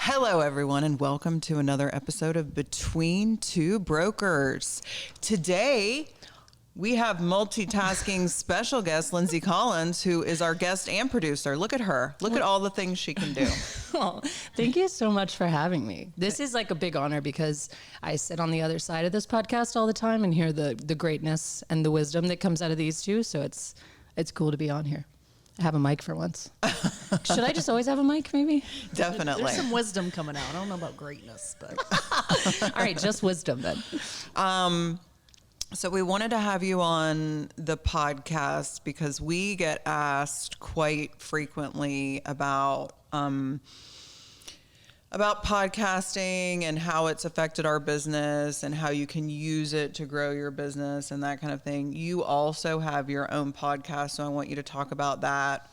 Hello, everyone, and welcome to another episode of Between Two Brokers. Today, we have multitasking special guest, Lindsay Collins, who is our guest and producer. Look at her. Look at all the things she can do. Oh, thank you so much for having me. This is like a big honor because I sit on the other side of this podcast all the time and hear the greatness and the wisdom that comes out of these two. So it's cool to be on here. I have a mic for once. Should I just always have a mic, maybe? Definitely. There's some wisdom coming out. I don't know about greatness, but. All right, just wisdom then. So we wanted to have you on the podcast because we get asked quite frequently about podcasting and how it's affected our business and how you can use it to grow your business and that kind of thing. You also have your own podcast, so I want you to talk about that.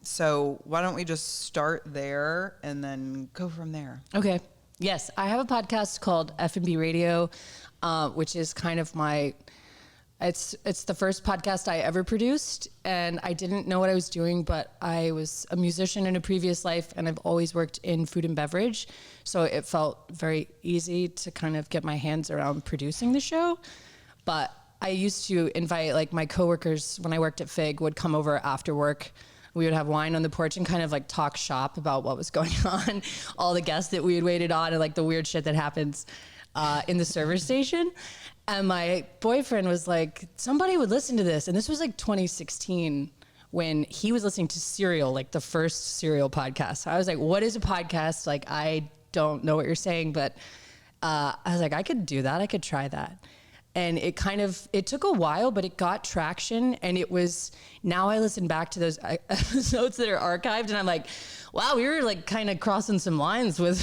So why don't we just start there and then go from there? Okay. Yes, I have a podcast called F&B Radio, which is kind of it's the first podcast I ever produced, and I didn't know what I was doing, but I was a musician in a previous life, and I've always worked in food and beverage, so it felt very easy to kind of get my hands around producing the show. But I used to invite, like, my coworkers when I worked at Fig would come over after work. We would have wine on the porch and kind of like talk shop about what was going on, all the guests that we had waited on, and like the weird shit that happens in the service station. And my boyfriend was like, somebody would listen to this. And this was like 2016 when he was listening to Serial, like the first Serial podcast. So I was like, what is a podcast? Like, I don't know what you're saying, but I was like, I could do that. I could try that. And it took a while, but it got traction. And it was, now I listen back to those episodes that are archived and I'm like, wow, we were like kind of crossing some lines with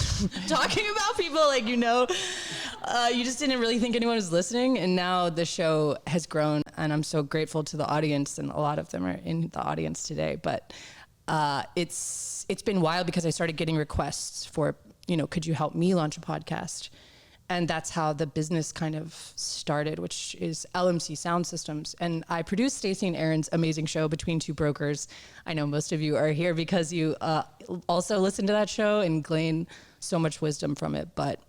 talking about people, like, you just didn't really think anyone was listening. And now the show has grown and I'm so grateful to the audience, and a lot of them are in the audience today. But it's been wild because I started getting requests for, could you help me launch a podcast? And that's how the business kind of started, which is LMC Sound Systems. And I produced Stacey and Aaron's amazing show, Between Two Brokers. I know most of you are here because you also listen to that show and glean so much wisdom from it. But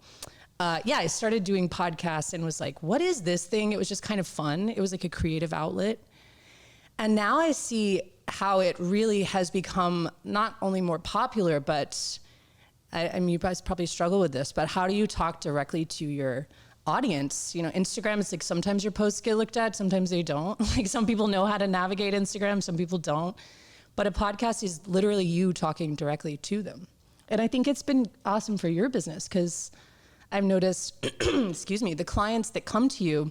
I started doing podcasts and was like, what is this thing? It was just kind of fun. It was like a creative outlet. And now I see how it really has become not only more popular, but I mean, you guys probably struggle with this, but how do you talk directly to your audience? Instagram is like, sometimes your posts get looked at, sometimes they don't. Like, some people know how to navigate Instagram, some people don't. But a podcast is literally you talking directly to them. And I think it's been awesome for your business because I've noticed, the clients that come to you,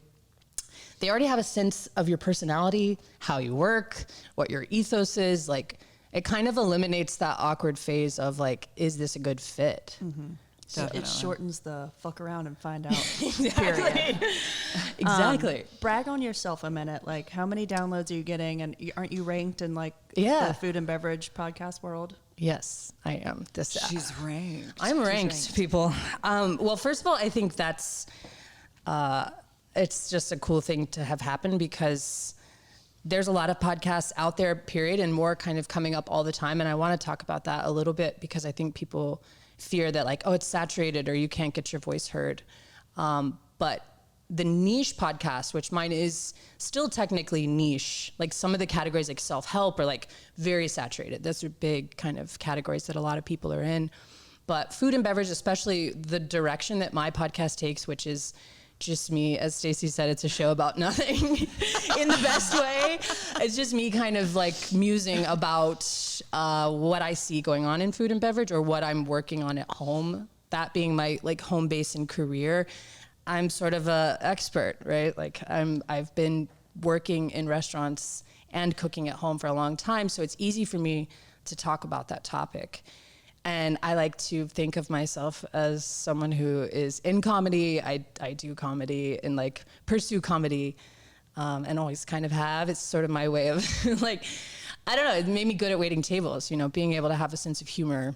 they already have a sense of your personality, how you work, what your ethos is, like. It kind of eliminates that awkward phase of like, is this a good fit? Mm-hmm. So it shortens the fuck around and find out. Exactly. Exactly. Brag on yourself a minute. Like, how many downloads are you getting? And aren't you ranked in like the food and beverage podcast world? Yes, I am. She's ranked. I'm ranked, people. Well, first of all, I think that's, it's just a cool thing to have happen because there's a lot of podcasts out there, period, and more kind of coming up all the time. And I want to talk about that a little bit because I think people fear that like, oh, it's saturated or you can't get your voice heard. But the niche podcast, which mine is still technically niche, like some of the categories like self-help are like very saturated. Those are big kind of categories that a lot of people are in. But food and beverage, especially the direction that my podcast takes, which is just me, as Stacey said, it's a show about nothing in the best way. It's just me kind of like musing about what I see going on in food and beverage or what I'm working on at home, that being my like home base and career. I'm sort of a expert, right? Like I've been working in restaurants and cooking at home for a long time, so it's easy for me to talk about that topic. And I like to think of myself as someone who is in comedy. I do comedy and like pursue comedy and always kind of have. It's sort of my way of like, I don't know, it made me good at waiting tables. Being able to have a sense of humor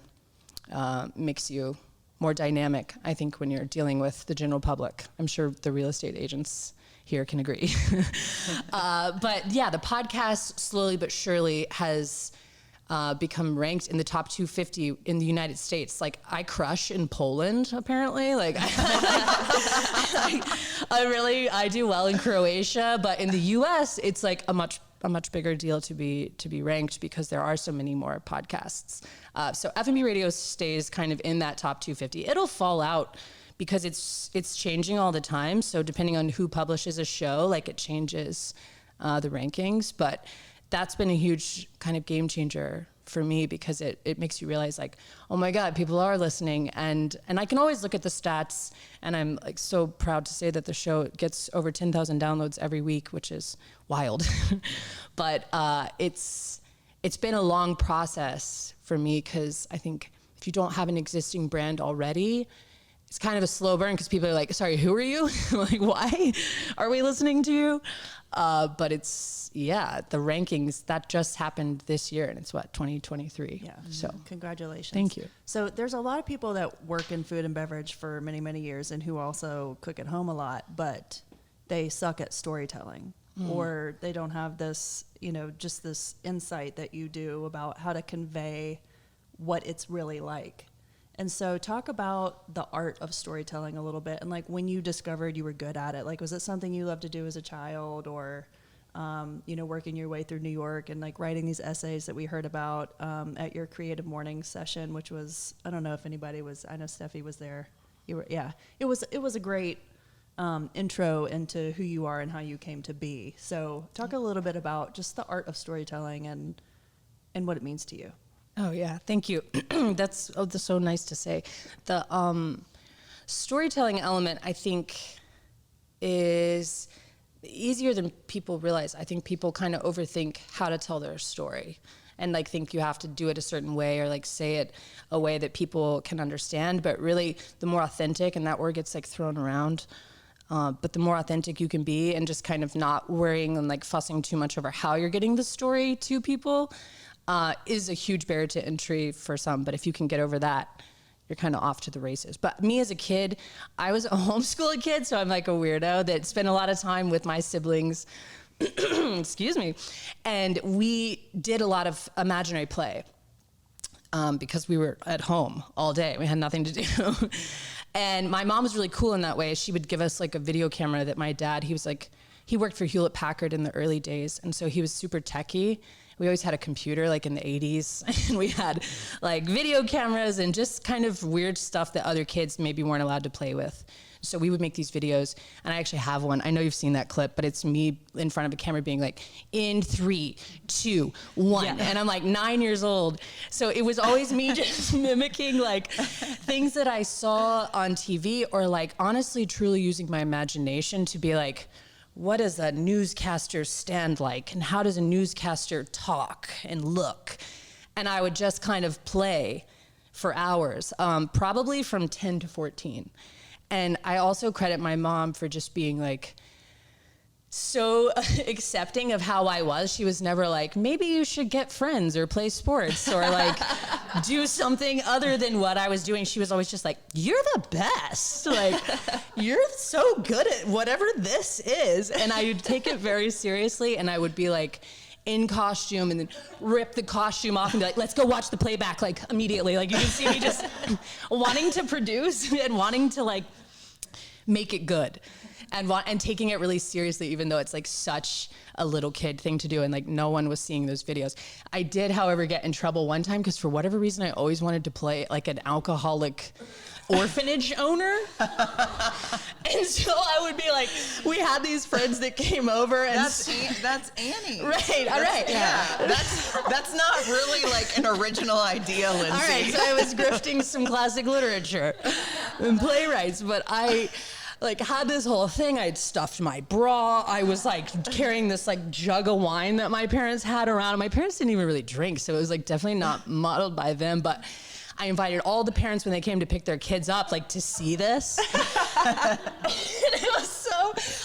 makes you more dynamic, I think, when you're dealing with the general public. I'm sure the real estate agents here can agree. But yeah, the podcast slowly but surely has become ranked in the top 250 in the United States. Like, I crush in Poland, apparently. Like, I do well in Croatia, but in the US, it's like a much bigger deal to be ranked because there are so many more podcasts. So F&B Radio stays kind of in that top 250. It'll fall out because it's changing all the time. So depending on who publishes a show, like, it changes the rankings. But that's been a huge kind of game changer for me because it makes you realize, like, oh my God, people are listening. And I can always look at the stats, and I'm like so proud to say that the show gets over 10,000 downloads every week, which is wild. But it's been a long process for me because I think if you don't have an existing brand already, it's kind of a slow burn because people are like, sorry, who are you? Like, why are we listening to you? But the rankings, that just happened this year, and it's 2023. Yeah. So congratulations. Thank you. So there's a lot of people that work in food and beverage for many, many years and who also cook at home a lot, but they suck at storytelling or they don't have this, just this insight that you do about how to convey what it's really like. And so talk about the art of storytelling a little bit and, like, when you discovered you were good at it. Like, was it something you loved to do as a child or, working your way through New York and, like, writing these essays that we heard about at your creative morning session, which was, I don't know if anybody was, I know Steffi was there. It was a great intro into who you are and how you came to be. So talk a little bit about just the art of storytelling and what it means to you. Oh yeah, thank you. That's so nice to say. The storytelling element, I think, is easier than people realize. I think people kind of overthink how to tell their story and, like, think you have to do it a certain way or, like, say it a way that people can understand. But really, the more authentic, and that word gets, like, thrown around, but the more authentic you can be and just kind of not worrying and, like, fussing too much over how you're getting the story to people, is a huge barrier to entry for some. But if you can get over that, you're kind of off to the races. But me as a kid, I was a homeschooling kid, so I'm like a weirdo that spent a lot of time with my siblings, excuse me, and we did a lot of imaginary play because we were at home all day. We had nothing to do. And my mom was really cool in that way. She would give us, like, a video camera that my dad, he worked for Hewlett Packard in the early days, and so he was super techie. We always had a computer, like, in the 80s, and we had, like, video cameras and just kind of weird stuff that other kids maybe weren't allowed to play with. So we would make these videos, and I actually have one. I know you've seen that clip, but it's me in front of a camera being like, in 3, 2, 1. Yeah. And I'm like 9 years old. So it was always me just mimicking, like, things that I saw on TV or, like, honestly, truly using my imagination to be like, what does a newscaster stand like? And how does a newscaster talk and look? And I would just kind of play for hours, probably from 10 to 14. And I also credit my mom for just being, like, so accepting of how I was. She was never like, maybe you should get friends or play sports or, like, do something other than what I was doing. She was always just like, you're the best. Like, you're so good at whatever this is. And I would take it very seriously, and I would be, like, in costume and then rip the costume off and be like, let's go watch the playback, like, immediately. Like, you can see me just wanting to produce and wanting to, like, make it good. And taking it really seriously, even though it's, like, such a little kid thing to do, and, like, no one was seeing those videos. I did, however, get in trouble one time because for whatever reason I always wanted to play, like, an alcoholic orphanage owner. And so I would be like, we had these friends that came over, and that's Annie. Right, all right. Yeah, that's not really, like, an original idea, Lindsay. All right, so I was grifting some classic literature and playwrights, but I, like, had this whole thing. I'd stuffed my bra. I was, like, carrying this, like, jug of wine that my parents had around. My parents didn't even really drink, so it was, like, definitely not modeled by them, but I invited all the parents when they came to pick their kids up, like, to see this. And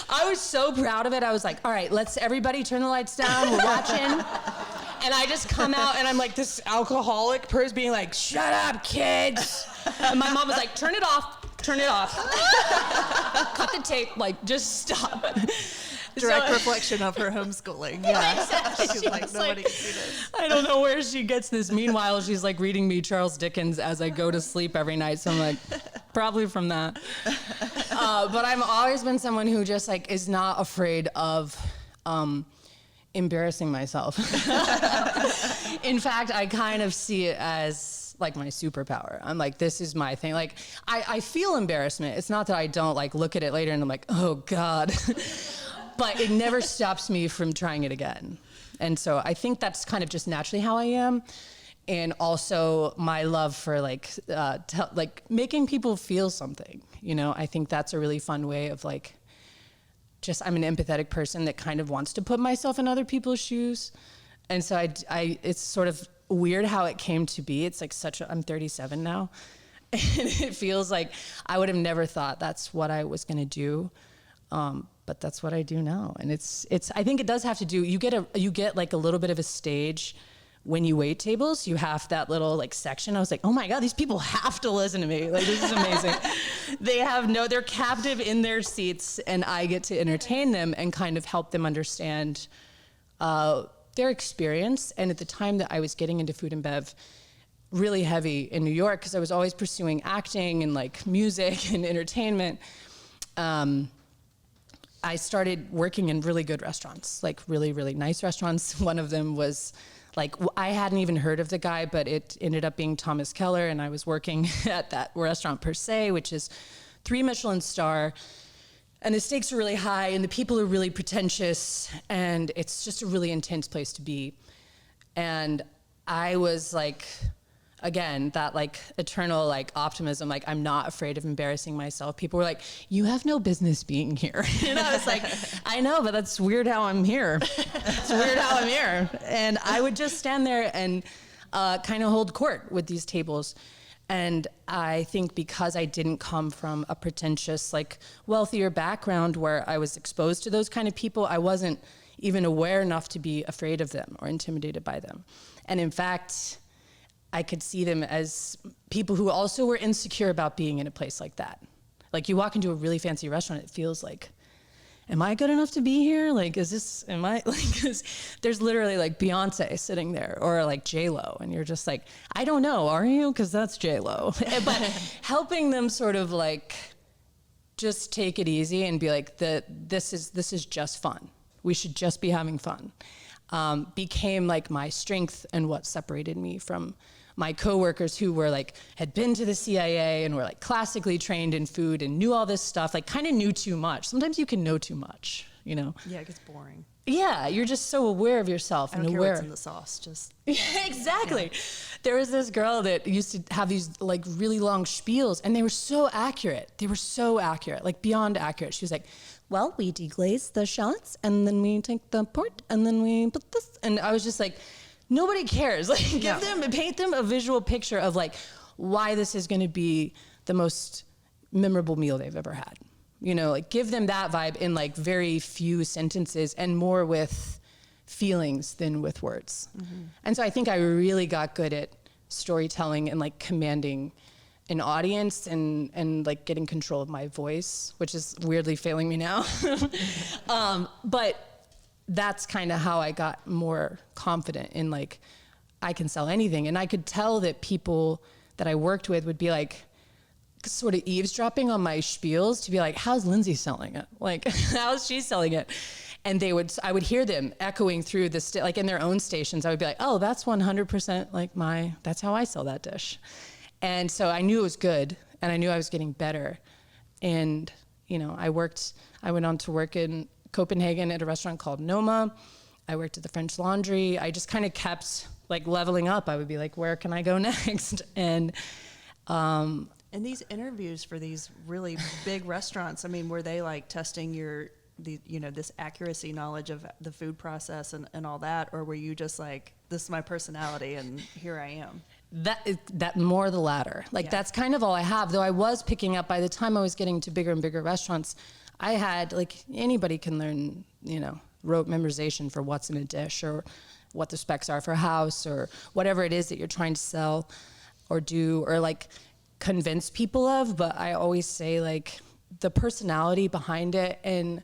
I was so proud of it. I was like, all right, let's everybody turn the lights down. We're watching. And I just come out and I'm like this alcoholic person being like, shut up, kids. And my mom was like, turn it off. Cut the tape, like, just stop. Direct reflection of her homeschooling. Yeah. Exactly. She's like, nobody can see this. I don't know where she gets this. Meanwhile, she's like reading me Charles Dickens as I go to sleep every night. So I'm like, probably from that. But I've always been someone who just like is not afraid of embarrassing myself. In fact, I kind of see it as like my superpower. I'm like, this is my thing. Like, I feel embarrassment. It's not that I don't like look at it later and I'm like, oh God. But it never stops me from trying it again. And so I think that's kind of just naturally how I am. And also my love for like making people feel something, you know. I think that's a really fun way of like, just I'm an empathetic person that kind of wants to put myself in other people's shoes. And so I it's sort of weird how it came to be. It's like I'm 37 now. And it feels like I would have never thought that's what I was going to do. But that's what I do now. And it's I think it does have to do, you get like a little bit of a stage when you wait tables. You have that little like section. I was like, oh my God, these people have to listen to me. Like, this is amazing. They're captive in their seats, and I get to entertain them and kind of help them understand their experience. And at the time that I was getting into food and bev really heavy in New York, because I was always pursuing acting and like music and entertainment, I started working in really good restaurants, like really, really nice restaurants. One of them was like, I hadn't even heard of the guy, but it ended up being Thomas Keller, and I was working at that restaurant per se, which is 3 Michelin star, and the stakes are really high, and the people are really pretentious, and it's just a really intense place to be. And I was like, again, that like eternal like optimism, like I'm not afraid of embarrassing myself. People were like, you have no business being here. And I was like, I know, but that's weird how I'm here. It's weird how I'm here. And I would just stand there and kind of hold court with these tables. And I think because I didn't come from a pretentious, like wealthier background where I was exposed to those kind of people, I wasn't even aware enough to be afraid of them or intimidated by them. And in fact, I could see them as people who also were insecure about being in a place like that. Like you walk into a really fancy restaurant, it feels like, am I good enough to be here? Like, cause there's literally like Beyonce sitting there or like J-Lo, and you're just like, I don't know, are you? Cause that's J-Lo. But helping them sort of like, just take it easy and be like, this is just fun. We should just be having fun. Became like my strength and what separated me from my coworkers who were like, had been to the CIA and were like classically trained in food and knew all this stuff, like kind of knew too much. Sometimes you can know too much, you know? Yeah, it gets boring. Yeah, you're just so aware of yourself I don't and care aware. what's in the sauce, just. Exactly. Yeah. There was this girl that used to have these like really long spiels, and they were so accurate. They were so accurate, like beyond accurate. She was like, well, we deglaze the shallots, and then we take the port, and then we put this. And I was just like, nobody cares. Like, paint them a visual picture of like why this is going to be the most memorable meal they've ever had. You know, like give them that vibe in like very few sentences and more with feelings than with words. Mm-hmm. And so I think I really got good at storytelling and like commanding an audience and like getting control of my voice, which is weirdly failing me now. But that's kind of how I got more confident in like, I can sell anything. And I could tell that people that I worked with would be like, sort of eavesdropping on my spiels to be like, how's Lindsay selling it? Like, how's she selling it? And I would hear them echoing through the, like in their own stations. I would be like, oh, that's 100% like that's how I sell that dish. And so I knew it was good, and I knew I was getting better. And, you know, I went on to work in Copenhagen at a restaurant called Noma. I worked at the French Laundry. I just kind of kept like leveling up. I would be like, where can I go next? And these interviews for these really big restaurants, I mean, were they like testing this accuracy knowledge of the food process and all that? Or were you just like, this is my personality and here I am? That more the latter. Like, that's kind of all I have. Though I was picking up, by the time I was getting to bigger and bigger restaurants, I had, like, anybody can learn, you know, rote memorization for what's in a dish or what the specs are for a house or whatever it is that you're trying to sell or do or, like, convince people of. But I always say, like, the personality behind it and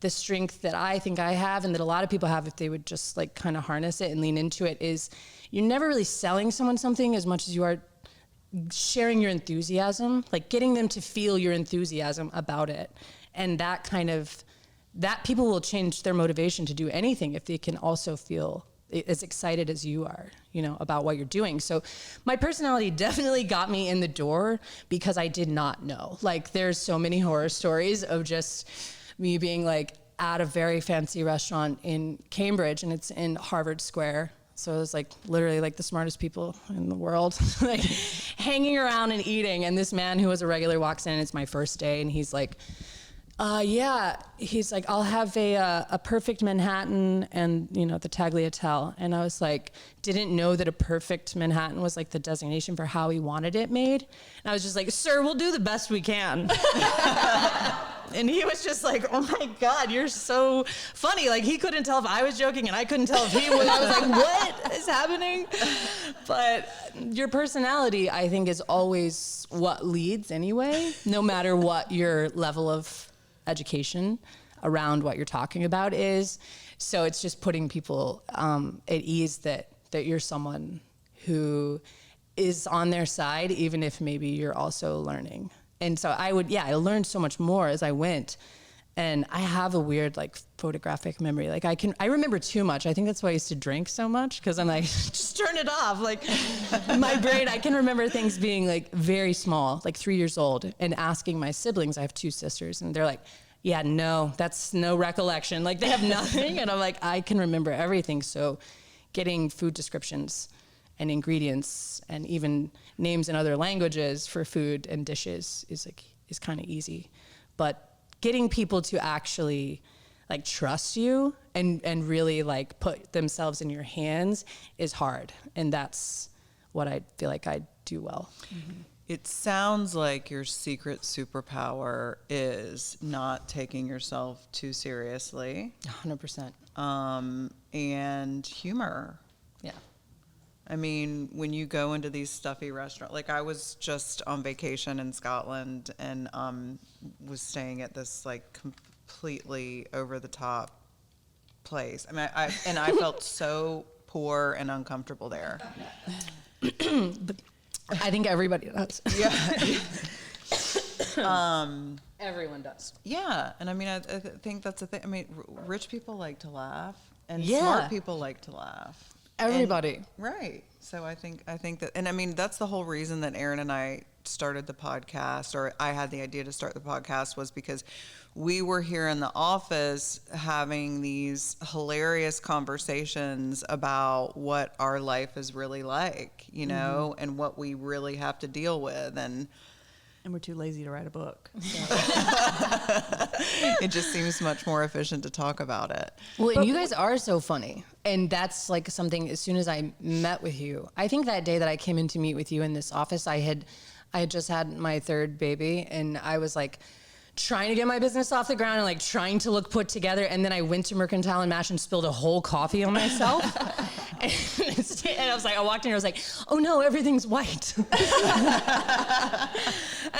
the strength that I think I have and that a lot of people have if they would just like kind of harness it and lean into it is you're never really selling someone something as much as you are sharing your enthusiasm, like getting them to feel your enthusiasm about it. And that people will change their motivation to do anything if they can also feel as excited as you are, about what you're doing. So my personality definitely got me in the door because I did not know. Like there's so many horror stories of just me being like at a very fancy restaurant in Cambridge, and it's in Harvard Square. So it was like literally like the smartest people in the world, like hanging around and eating. And this man who was a regular walks in, and it's my first day, and he's like, he's like, I'll have a perfect Manhattan and, the tagliatelle. And I was like, didn't know that a perfect Manhattan was like the designation for how he wanted it made. And I was just like, sir, we'll do the best we can. And he was just like, oh my God, you're so funny. Like he couldn't tell if I was joking and I couldn't tell if he was. I was like, what is happening? But your personality, I think, is always what leads anyway, no matter what your level of education around what you're talking about is. So it's just putting people at ease that you're someone who is on their side, even if maybe you're also learning. And so I learned so much more as I went. And I have a weird like photographic memory. Like I remember too much. I think that's why I used to drink so much, because I'm like, just turn it off. Like my brain, I can remember things being like very small, like 3 years old, and asking my siblings, I have 2 sisters, and they're like, yeah, no, that's no recollection. Like they have nothing. And I'm like, I can remember everything. So getting food descriptions and ingredients and even names in other languages for food and dishes is kind of easy. But getting people to actually like trust you and really like put themselves in your hands is hard. And that's what I feel like I do well. Mm-hmm. It sounds like your secret superpower is not taking yourself too seriously. 100%. And humor. Yeah. I mean, when you go into these stuffy restaurants, like I was just on vacation in Scotland and was staying at this like completely over the top place. I mean, I felt so poor and uncomfortable there. But I think everybody does. Yeah. Everyone does. Yeah, and I mean, I think that's the thing. I mean, rich people like to laugh, and Yeah. smart people like to laugh. Everybody. Right. So I think that, and I mean, that's the whole reason that Aaron and I started the podcast, or I had the idea to start the podcast, was because we were here in the office having these hilarious conversations about what our life is really like, and what we really have to deal with. And we're too lazy to write a book. So. It just seems much more efficient to talk about it. Well, and you guys are so funny. And that's like something, as soon as I met with you, I think that day that I came in to meet with you in this office, I had just had my 3rd baby, and I was like trying to get my business off the ground and like trying to look put together. And then I went to Mercantile and Mash and spilled a whole coffee on myself. And I was like, I walked in and I was like, oh no, everything's white. And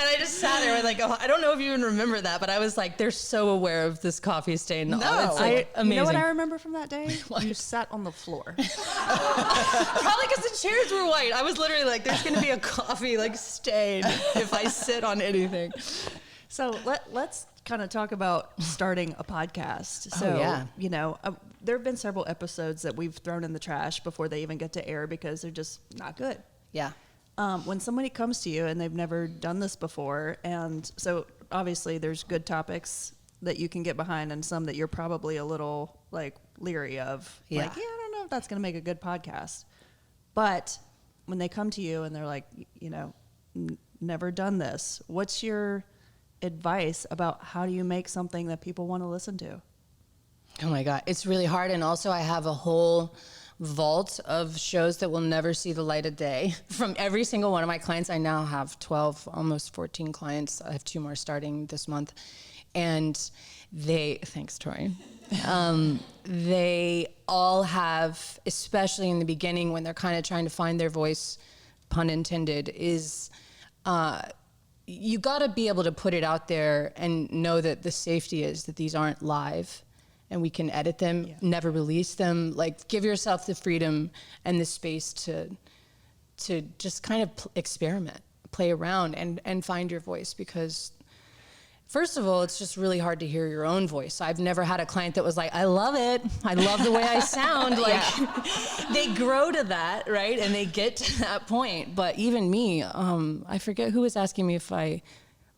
I just sat there with like, oh, I don't know if you even remember that, but I was like, they're so aware of this coffee stain. No. It's like amazing. You know what I remember from that day? You sat on the floor. Probably because the chairs were white. I was literally like, there's going to be a coffee like stain if I sit on anything. So let's kind of talk about starting a podcast. So, there have been several episodes that we've thrown in the trash before they even get to air because they're just not good. Yeah. When somebody comes to you and they've never done this before, and so obviously there's good topics that you can get behind and some that you're probably a little like leery of. Yeah. Like, I don't know if that's going to make a good podcast. But when they come to you and they're like, never done this, what's your advice about how do you make something that people want to listen to? Oh my God, it's really hard. And also I have a whole vault of shows that will never see the light of day from every single one of my clients. I now have 12, almost 14 clients. I have 2 more starting this month. And thanks, Tori. They all have, especially in the beginning when they're kind of trying to find their voice, pun intended, is you got to be able to put it out there and know that the safety is that these aren't live and we can edit them, never release them. Like, give yourself the freedom and the space to just kind of experiment, play around and find your voice, because first of all, it's just really hard to hear your own voice. I've never had a client that was like, I love it. I love the way I sound. Like, they grow to that, right? And they get to that point. But even me, I forget who was asking me if I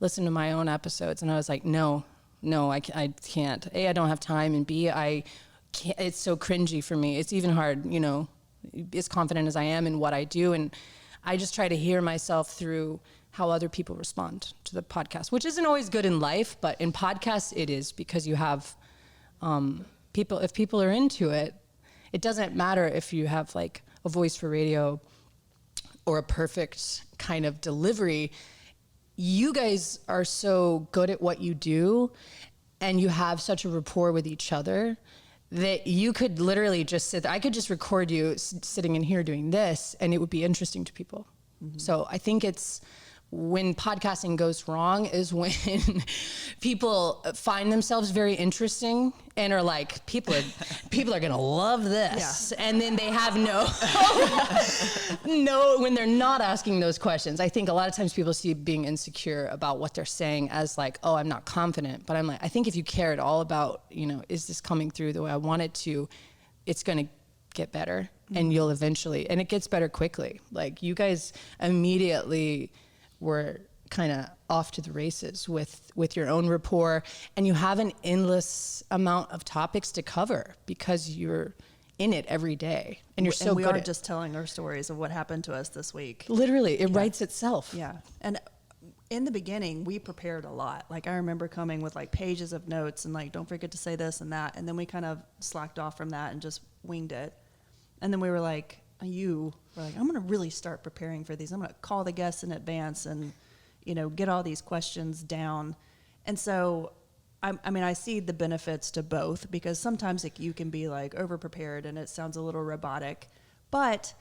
listened to my own episodes. And I was like, no, I can't. A, I don't have time. And B, I can't, it's so cringy for me. It's even hard, you know, as confident as I am in what I do. And I just try to hear myself through how other people respond to the podcast, which isn't always good in life, but in podcasts it is, because you have people, if people are into it, it doesn't matter if you have like a voice for radio or a perfect kind of delivery. You guys are so good at what you do and you have such a rapport with each other that you could literally just sit there. I could just record you sitting in here doing this and it would be interesting to people. Mm-hmm. So I think it's, when podcasting goes wrong is when people find themselves very interesting and are like, people are gonna love this, and then they have when they're not asking those questions. I think a lot of times people see being insecure about what they're saying as like, oh, I'm not confident. But I'm like, I think if you care at all about, you know, is this coming through the way I want it to, it's gonna get better, and you'll eventually, and it gets better quickly. Like, you guys immediately were kind of off to the races with your own rapport, and you have an endless amount of topics to cover because you're in it every day, and you're so and we good are at just telling our stories of what happened to us this week. Literally, it writes itself. Yeah. And in the beginning, we prepared a lot. Like, I remember coming with like pages of notes and like, don't forget to say this and that. And then we kind of slacked off from that and just winged it. And then we were like, I'm going to really start preparing for these. I'm going to call the guests in advance and, you know, get all these questions down. And so, I mean, I see the benefits to both, because sometimes you can be like over prepared and it sounds a little robotic. But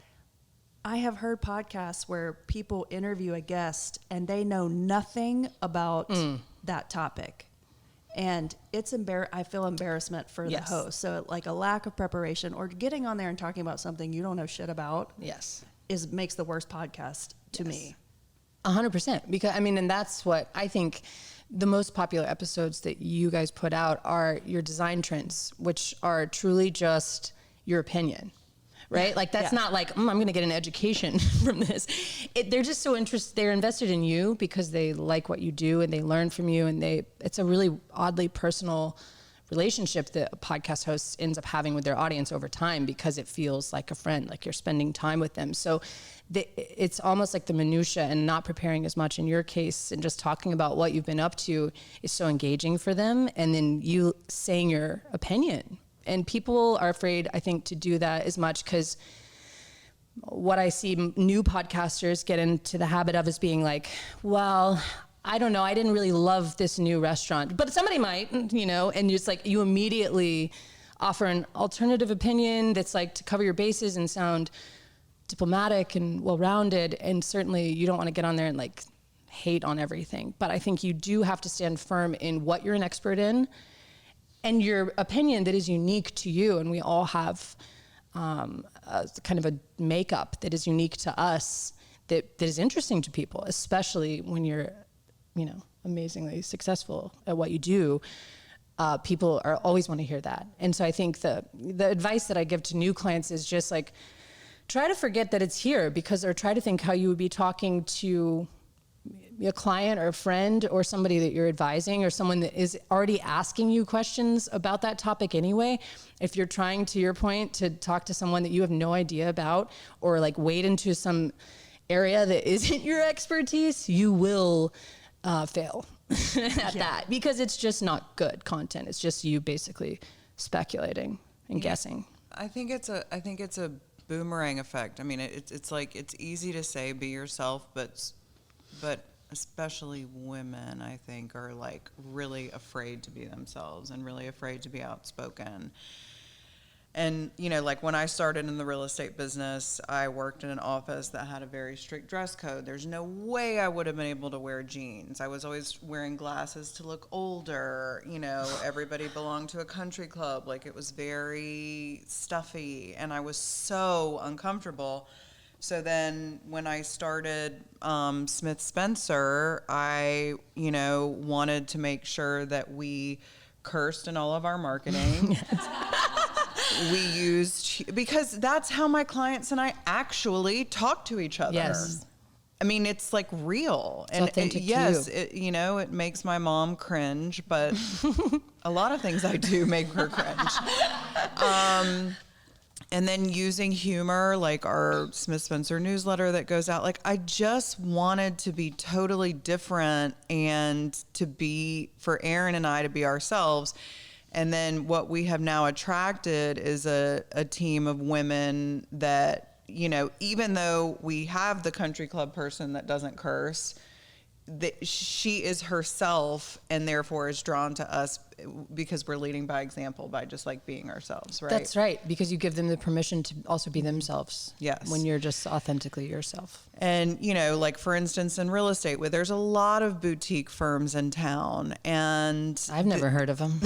I have heard podcasts where people interview a guest and they know nothing about that topic. And it's I feel embarrassment for the host. So like a lack of preparation or getting on there and talking about something you don't know shit about makes the worst podcast to me. 100%. Because I mean, and that's what I think the most popular episodes that you guys put out are your design trends, which are truly just your opinion. Right? Like, that's not like, I'm going to get an education from this. They're just so interested. They're invested in you because they like what you do and they learn from you. And it's a really oddly personal relationship that a podcast host ends up having with their audience over time, because it feels like a friend, like you're spending time with them. So it's almost like the minutia, and not preparing as much in your case and just talking about what you've been up to is so engaging for them. And then you saying your opinion. And people are afraid, I think, to do that as much, because what I see new podcasters get into the habit of is being like, well, I don't know, I didn't really love this new restaurant, but somebody might, you know, and just like, you immediately offer an alternative opinion that's like to cover your bases and sound diplomatic and well-rounded. And certainly you don't want to get on there and like hate on everything. But I think you do have to stand firm in what you're an expert in, and your opinion that is unique to you. And we all have a kind of a makeup that is unique to us, that is interesting to people, especially when you're, you know, amazingly successful at what you do. People always want to hear that. And so I think the advice that I give to new clients is just like, try to forget that it's here, or try to think how you would be talking to a client or a friend or somebody that you're advising, or someone that is already asking you questions about that topic anyway. If you're trying, to your point, to talk to someone that you have no idea about, or like wade into some area that isn't your expertise, you will fail at that, because it's just not good content. It's just you basically speculating and guessing. I think it's a boomerang effect. I mean, it's like, it's easy to say be yourself, but especially women, I think, are like really afraid to be themselves and really afraid to be outspoken. And, you know, like when I started in the real estate business, I worked in an office that had a very strict dress code. There's no way I would have been able to wear jeans. I was always wearing glasses to look older. You know, everybody belonged to a country club. Like, it was very stuffy, and I was so uncomfortable. So then when I started Smith Spencer, I, you know, wanted to make sure that we cursed in all of our marketing. We used, because that's how my clients and I actually talk to each other. Yes. I mean, it's like real. It's authentic to yes, you. you know, it makes my mom cringe, but a lot of things I do make her cringe. And then using humor, like our Smith Spencer newsletter that goes out, like I just wanted to be totally different and to be, for Aaron and I to be ourselves. And then what we have now attracted is a team of women that, you know, even though we have the country club person that doesn't curse, she is herself and therefore is drawn to us because we're leading by example by just like being ourselves, right? That's right, because you give them the permission to also be themselves. Yes. When you're just authentically yourself. And, you know, like for instance, in real estate, where there's a lot of boutique firms in town, and I've never heard of them.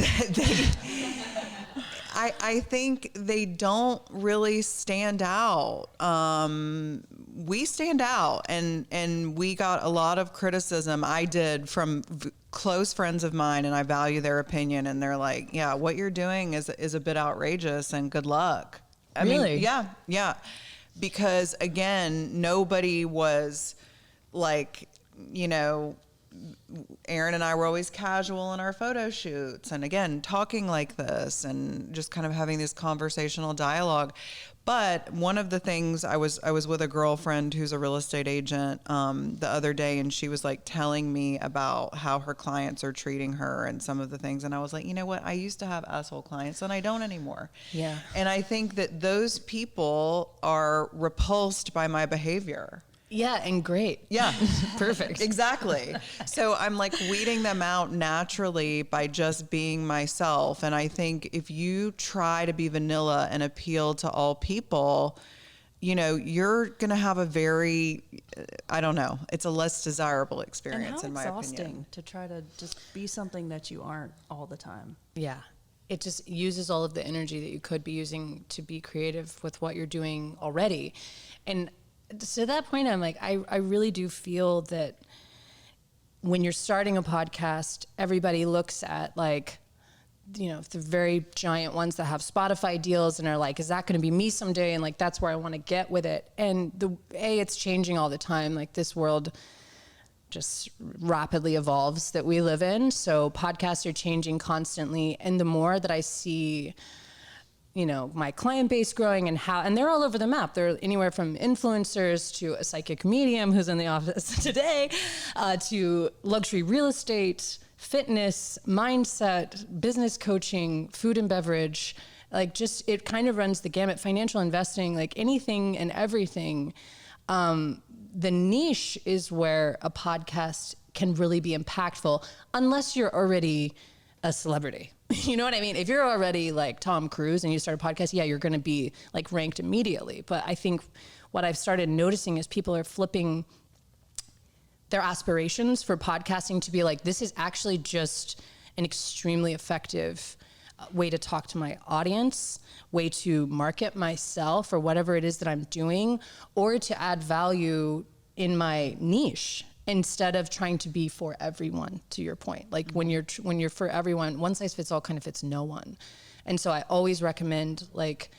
I think they don't really stand out. We stand out, and we got a lot of criticism. I did from close friends of mine, and I value their opinion. And they're like, "Yeah, what you're doing is a bit outrageous, and good luck." I Really? mean, yeah. Because again, nobody was like, you know, Aaron and I were always casual in our photo shoots, and again, talking like this and just kind of having this conversational dialogue. But one of the things, I was with a girlfriend who's a real estate agent the other day, and she was like telling me about how her clients are treating her and some of the things. And I was like, you know what? I used to have asshole clients and I don't anymore. Yeah. And I think that those people are repulsed by my behavior. Yeah, and great. Yeah. Perfect. Exactly. So I'm like weeding them out naturally by just being myself. And I think if you try to be vanilla and appeal to all people, you know, you're going to have a very, I don't know, it's a less desirable experience in my opinion. And how exhausting to try to just be something that you aren't all the time. Yeah. It just uses all of the energy that you could be using to be creative with what you're doing already. And to that point, I'm like, I really do feel that when you're starting a podcast, everybody looks at like, you know, the very giant ones that have Spotify deals and are like, is that going to be me someday? And like, that's where I want to get with it. And it's changing all the time. Like this world just rapidly evolves that we live in. So podcasts are changing constantly. And the more that I see, you know, my client base growing and they're all over the map. They're anywhere from influencers to a psychic medium who's in the office today, to luxury real estate, fitness, mindset, business coaching, food and beverage. Like just, it kind of runs the gamut, financial investing, like anything and everything. The niche is where a podcast can really be impactful unless you're already a celebrity. You know what I mean? If you're already like Tom Cruise and you start a podcast, yeah, you're going to be like ranked immediately. But I think what I've started noticing is people are flipping their aspirations for podcasting to be like, this is actually just an extremely effective way to talk to my audience, way to market myself or whatever it is that I'm doing, or to add value in my niche, instead of trying to be for everyone, to your point. Like when you're for everyone, one size fits all kind of fits no one. And so I always recommend like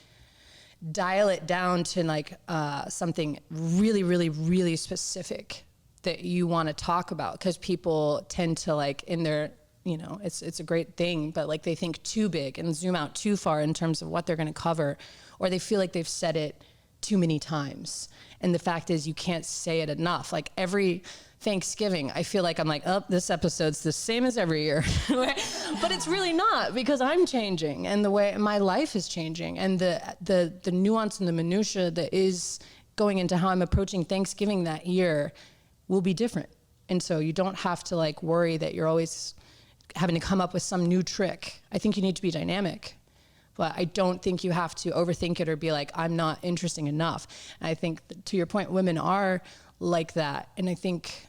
dial it down to like something really, really, really specific that you want to talk about, because people tend to like in their, you know, it's a great thing, but like they think too big and zoom out too far in terms of what they're going to cover, or they feel like they've said it too many times. And the fact is you can't say it enough. Like every Thanksgiving, I feel like I'm like, oh, this episode's the same as every year. But it's really not, because I'm changing and the way my life is changing, and the nuance and the minutia that is going into how I'm approaching Thanksgiving that year will be different. And so you don't have to like worry that you're always having to come up with some new trick. I think you need to be dynamic, But I don't think you have to overthink it or be like, I'm not interesting enough. And I think to your point, women are like that. And I think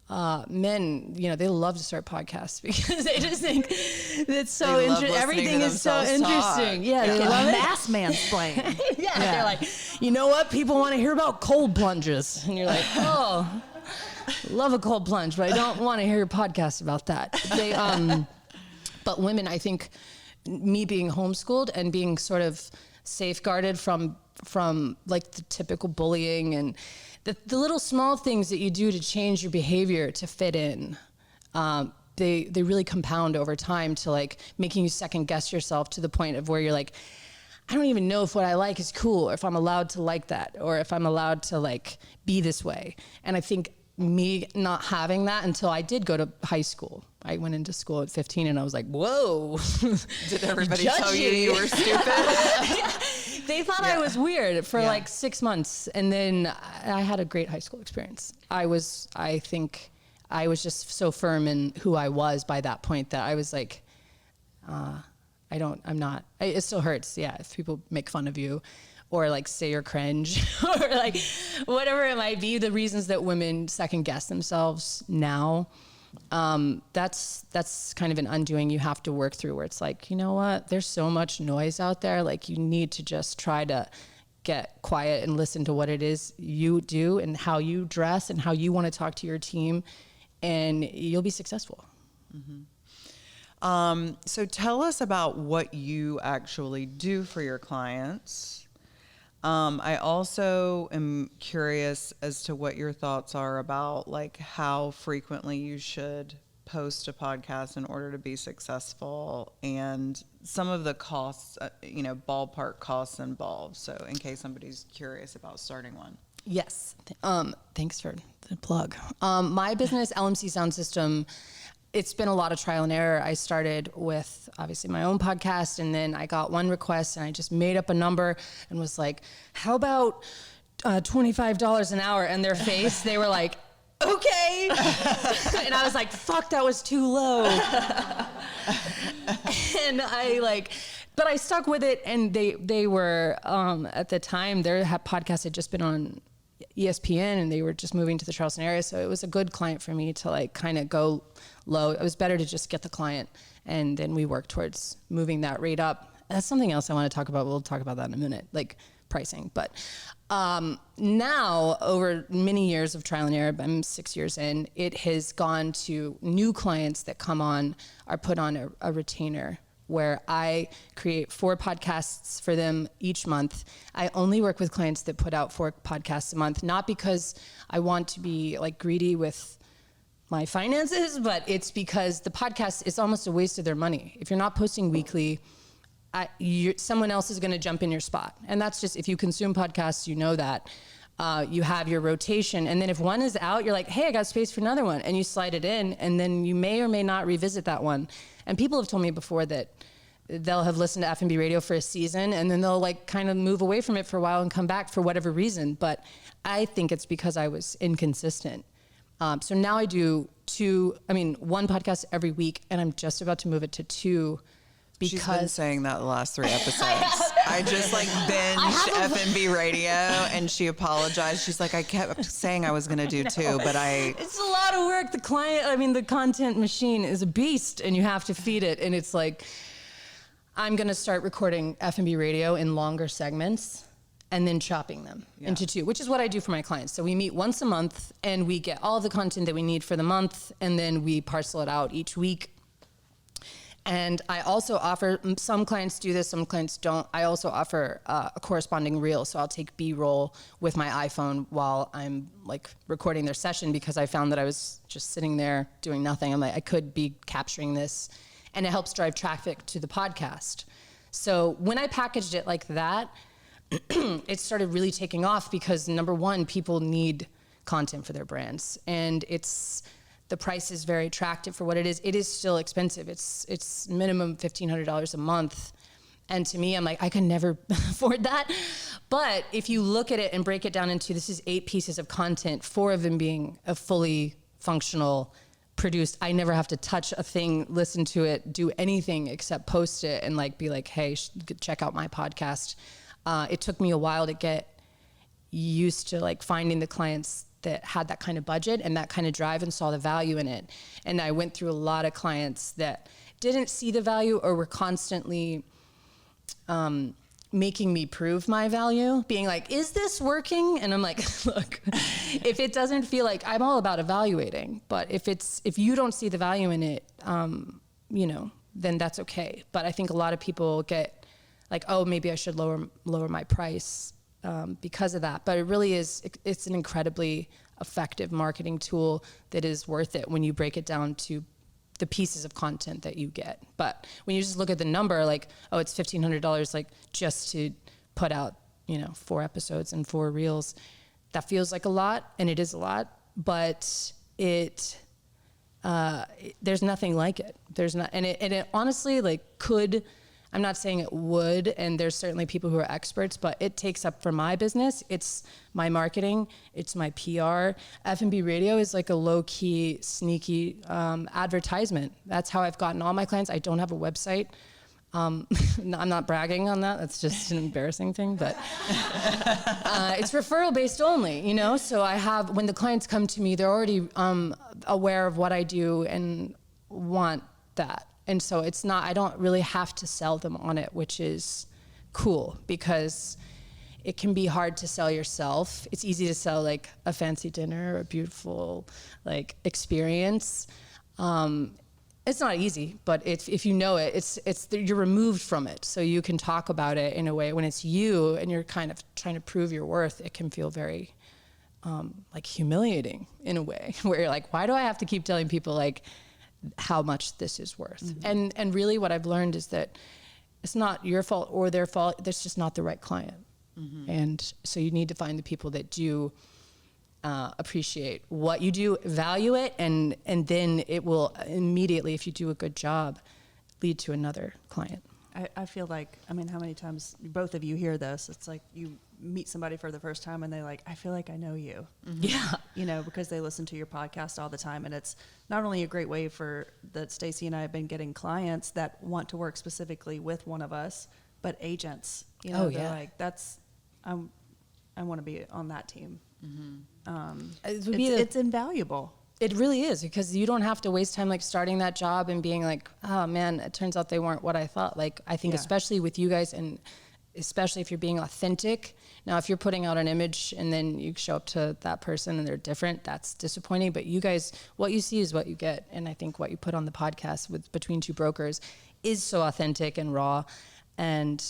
men, they love to start podcasts because they just think it's so interesting. Everything is so interesting. Yeah, they love it. Mass mansplain. Yeah, they're like, you know what? People want to hear about cold plunges. And you're like, oh, love a cold plunge, but I don't want to hear a podcast about that. But women, I think, me being homeschooled and being sort of safeguarded from like the typical bullying and the little small things that you do to change your behavior to fit in, they really compound over time to like making you second guess yourself to the point of where you're like, I don't even know if what I like is cool or if I'm allowed to like that or if I'm allowed to like be this way. And I think me not having that until I did go to high school. I went into school at 15 and I was like, whoa. Did everybody tell you were stupid? They thought I was weird for like 6 months. And then I had a great high school experience. I think I was just so firm in who I was by that point that I was like, it still hurts. Yeah. If people make fun of you or like say you're cringe or like whatever it might be, the reasons that women second guess themselves now, that's kind of an undoing you have to work through where it's like, you know what, there's so much noise out there. Like you need to just try to get quiet and listen to what it is you do and how you dress and how you want to talk to your team and you'll be successful. Mm-hmm. So tell us about what you actually do for your clients. I also am curious as to what your thoughts are about like how frequently you should post a podcast in order to be successful and some of the costs, ballpark costs involved. So in case somebody's curious about starting one. Yes. Thanks for the plug. My business, LMC Sound System, it's been a lot of trial and error. I started with obviously my own podcast and then I got one request and I just made up a number and was like, how about $25 an hour? And their face, they were like, okay. And I was like, fuck, that was too low. And but I stuck with it and they were, at the time their podcast had just been on ESPN and they were just moving to the Charleston area. So it was a good client for me to like kind of go low. It was better to just get the client and then we work towards moving that rate up. That's something else I want to talk about. We'll talk about that in a minute, like pricing. But now over many years of trial and error, I'm 6 years in, it has gone to new clients that come on, are put on a retainer where I create 4 podcasts for them each month. I only work with clients that put out 4 podcasts a month, not because I want to be like greedy with my finances, but it's because the podcast is almost a waste of their money. If you're not posting weekly, someone else is going to jump in your spot. And that's just, if you consume podcasts, you know that. You have your rotation. And then if one is out, you're like, hey, I got space for another one. And you slide it in. And then you may or may not revisit that one. And people have told me before that they'll have listened to F&B radio for a season and then they'll like kind of move away from it for a while and come back for whatever reason. But I think it's because I was inconsistent. So now I do 1 podcast every week and I'm just about to move it to 2 because she's been saying that the last 3 episodes. I just like binged F&B radio and she apologized. She's like, I kept saying I was going to do 2, but it's a lot of work. The content machine is a beast and you have to feed it. And it's like, I'm going to start recording F&B radio in longer segments and then chopping them into 2, which is what I do for my clients. So we meet once a month and we get all of the content that we need for the month and then we parcel it out each week. And I also offer, some clients do this, some clients don't. I also offer a corresponding reel. So I'll take B-roll with my iPhone while I'm like recording their session because I found that I was just sitting there doing nothing. I'm like, I could be capturing this and it helps drive traffic to the podcast. So when I packaged it like that, it started really taking off because number one, people need content for their brands and the price is very attractive for what it is. It is still expensive. It's minimum $1,500 a month. And to me, I'm like, I can never afford that. But if you look at it and break it down into, this is 8 pieces of content, 4 of them being a fully functional produced. I never have to touch a thing, listen to it, do anything except post it and like be like, hey, check out my podcast. It took me a while to get used to like finding the clients that had that kind of budget and that kind of drive and saw the value in it. And I went through a lot of clients that didn't see the value or were constantly making me prove my value, being like, is this working? And I'm like, look, if it doesn't feel like, I'm all about evaluating, but if you don't see the value in it, then that's okay. But I think a lot of people get like, oh, maybe I should lower my price because of that. But it really is, it's an incredibly effective marketing tool that is worth it when you break it down to the pieces of content that you get. But when you just look at the number, like, oh, it's $1,500, like just to put out, 4 episodes and 4 reels, that feels like a lot, and it is a lot, but there's nothing like it. There's not, and it honestly like could, I'm not saying it would, and there's certainly people who are experts, but it takes up for my business. It's my marketing, it's my PR. F&B radio is like a low-key, sneaky advertisement. That's how I've gotten all my clients. I don't have a website. I'm not bragging on that. That's just an embarrassing thing, but it's referral based only, So I have, when the clients come to me, they're already aware of what I do and want that. And so it's not, I don't really have to sell them on it, which is cool because it can be hard to sell yourself. It's easy to sell like a fancy dinner or a beautiful like experience. It's not easy, but if you know it, you're removed from it. So you can talk about it in a way when it's you and you're kind of trying to prove your worth, it can feel very like humiliating in a way where you're like, why do I have to keep telling people like, how much this is worth? Mm-hmm. And really what I've learned is that it's not your fault or their fault. That's just not the right client. Mm-hmm. And so you need to find the people that do appreciate what you do, value it, and then it will immediately, if you do a good job, lead to another client. I feel like, how many times both of you hear this? It's like you meet somebody for the first time and they're like, I feel like I know you. Mm-hmm. Yeah. Because they listen to your podcast all the time. And it's not only a great way for that Stacy and I have been getting clients that want to work specifically with one of us, but agents, they're like, I want to be on that team. Mm-hmm. It's invaluable. It really is, because you don't have to waste time like starting that job and being like, oh man, it turns out they weren't what I thought. Like, I think especially with you guys, and especially if you're being authentic. Now, if you're putting out an image and then you show up to that person and they're different, that's disappointing. But you guys, what you see is what you get. And I think what you put on the podcast with Between Two Brokers is so authentic and raw and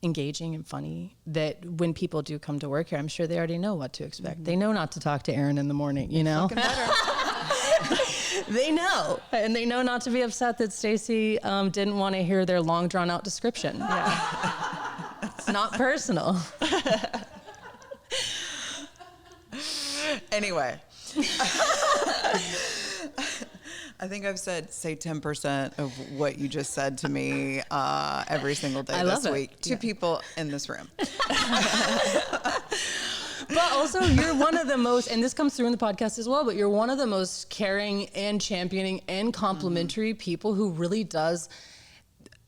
engaging and funny that when people do come to work here, I'm sure they already know what to expect. Mm-hmm. They know not to talk to Aaron in the morning, Fucking better. They know, and they know not to be upset that Stacy didn't want to hear their long drawn out description. Yeah. It's not personal. Anyway. I think I've say 10% of what you just said to me every single day this week to people in this room. But also, you're one of the most, and this comes through in the podcast as well, but you're one of the most caring and championing and complimentary people who really does.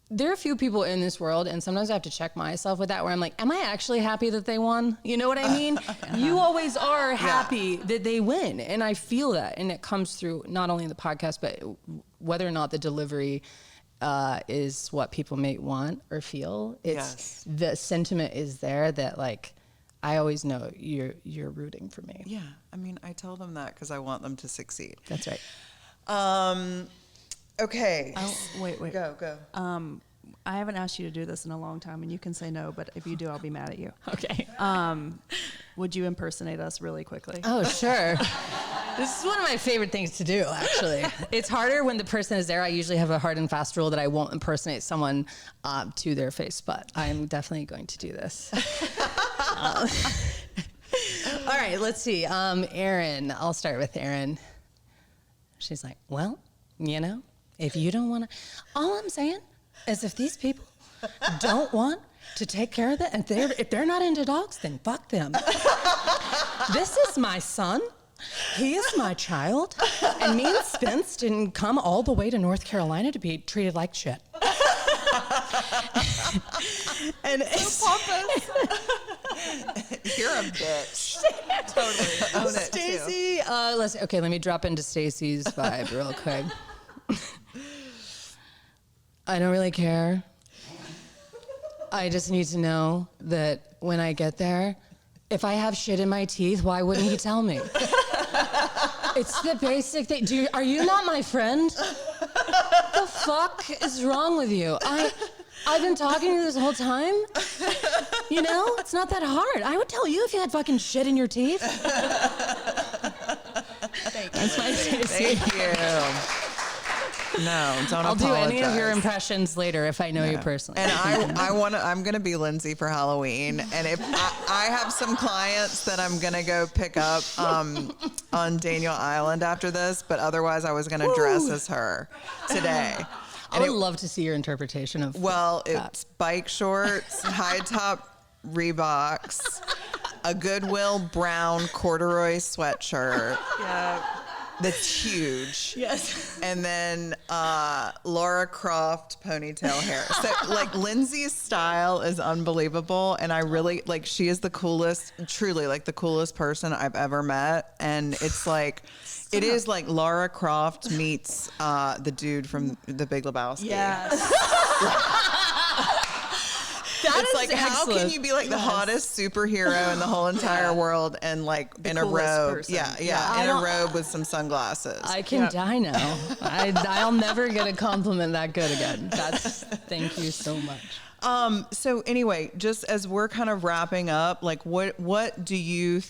There are a few people in this world, and sometimes I have to check myself with that, where I'm like, am I actually happy that they won? You know what I mean? You always are happy that they win, and I feel that, and it comes through not only in the podcast, but whether or not the delivery is what people may want or feel. It's the sentiment is there that like, I always know you're rooting for me. Yeah, I tell them that because I want them to succeed. That's right. Okay. Oh, wait. Go. I haven't asked you to do this in a long time, and you can say no, but if you do, I'll be mad at you. Okay. Would you impersonate us really quickly? Oh, sure. This is one of my favorite things to do, actually. It's harder when the person is there. I usually have a hard and fast rule that I won't impersonate someone to their face, but I'm definitely going to do this. All right, let's see. Erin, I'll start with Erin. She's like, well, if you don't want to, all I'm saying is if these people don't want to take care of that, and if they're not into dogs, then fuck them. This is my son. He is my child, and me and Spence didn't come all the way to North Carolina to be treated like shit. And You're a bitch. Totally own it, Stacy, let me drop into Stacy's vibe real quick. I don't really care. I just need to know that when I get there, if I have shit in my teeth, why wouldn't he tell me? It's the basic thing. Are you not my friend? The fuck is wrong with you? I've been talking to you this whole time. You know, it's not that hard. I would tell you if you had fucking shit in your teeth. That's my Stacy. Thank you. No, don't I'll apologize. do any of your impressions later if I know you personally. And I'm going to be Lindsay for Halloween. And if I have some clients that I'm going to go pick up on Daniel Island after this, but otherwise I was going to dress as her today. I would love to see your interpretation of it's bike shorts, high top Reeboks, a Goodwill brown corduroy sweatshirt. Yeah. That's huge. Yes. And then Laura Croft ponytail hair. So like Lindsay's style is unbelievable. And I really she is the coolest, truly like the coolest person I've ever met. And it's like, it is like Laura Croft meets the dude from The Big Lebowski. Yes. It's like, how can you be like the hottest superhero in the whole entire world and like in a robe? Person. Yeah. In a robe with some sunglasses. I can die now. I'll never get a compliment that good again. Thank you so much. So anyway, just as we're kind of wrapping up, like what do you,